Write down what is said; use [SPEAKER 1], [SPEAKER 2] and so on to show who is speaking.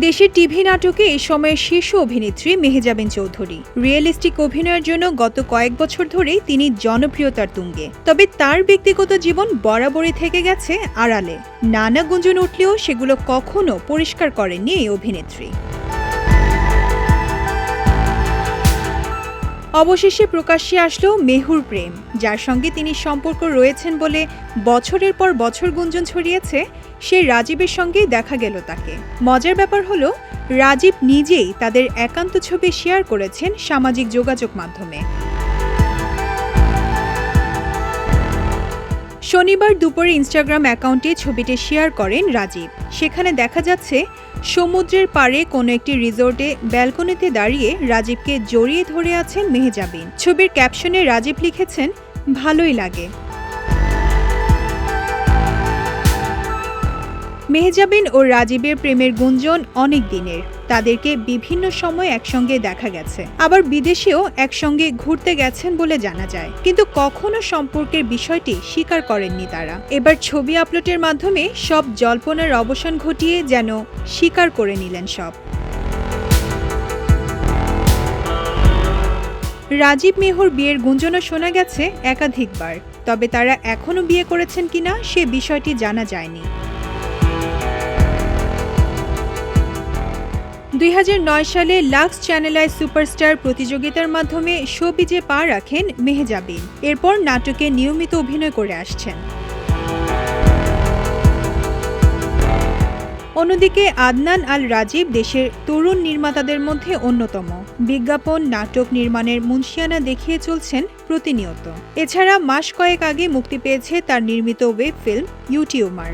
[SPEAKER 1] দেশের টিভি নাটকে এই সময়ের শীর্ষ অভিনেত্রী মেহজাবিন চৌধুরী। রিয়েলিস্টিক অভিনয়ের জন্য গত কয়েক বছর ধরেই তিনি জনপ্রিয়তার তুঙ্গে। তবে তার ব্যক্তিগত জীবন বরাবরই থেকে গেছে আড়ালে। নানা গুঞ্জন উঠলেও সেগুলো কখনো পরিষ্কার করেননি এই অভিনেত্রী। অবশেষে প্রকাশ্যে আসলো মেহুর প্রেম, যার সঙ্গে তিনি সম্পর্ক রয়েছেন বলে বছরের পর বছর গুঞ্জন ছড়িয়েছে। সে রাজীবের সঙ্গেই দেখা গেল তাকে। মজার ব্যাপার হলো, রাজীব নিজেই তাদের একান্ত ছবি শেয়ার করেছেন সামাজিক যোগাযোগ মাধ্যমে। শনিবার দুপুরে ইনস্টাগ্রাম অ্যাকাউন্টে ছবিটি শেয়ার করেন রাজীব। সেখানে দেখা যাচ্ছে সমুদ্রের পাড়ে কোনো একটি রিসোর্টে ব্যালকনিতে দাঁড়িয়ে রাজীবকে জড়িয়ে ধরে আছেন মেহজাবিন। ছবির ক্যাপশনে রাজীব লিখেছেন, ভালোই লাগে। মেহজাবিন ও রাজীবের প্রেমের গুঞ্জন অনেক দিনের। তাদেরকে বিভিন্ন সময় একসঙ্গে দেখা গেছে, আবার বিদেশেও একসঙ্গে ঘুরতে গেছেন বলে জানা যায়। কিন্তু কখনো সম্পর্কের বিষয়টি স্বীকার করেননি তারা। এবার ছবি আপলোডের মাধ্যমে সব জল্পনার অবসান ঘটিয়ে যেন স্বীকার করে নিলেন সব। রাজীব মেহুর বিয়ের গুঞ্জনও শোনা গেছে একাধিকবার, তবে তারা এখনো বিয়ে করেছেন কিনা সে বিষয়টি জানা যায়নি। 2009 সালে লাক্স চ্যানেল আই সুপারস্টার প্রতিযোগিতার মাধ্যমে শোবিজে পা রাখেন মেহজাবিন। এরপর নাটকে নিয়মিত অভিনয় করে আসছেন। অন্যদিকে আদনান আল রাজীব দেশের তরুণ নির্মাতাদের মধ্যে অন্যতম। বিজ্ঞাপন, নাটক নির্মাণের মুনশিয়ানা দেখিয়ে চলছেন প্রতিনিয়ত। এছাড়া মাস কয়েক আগে মুক্তি পেয়েছে তার নির্মিত ওয়েব ফিল্ম ইউটিউমার।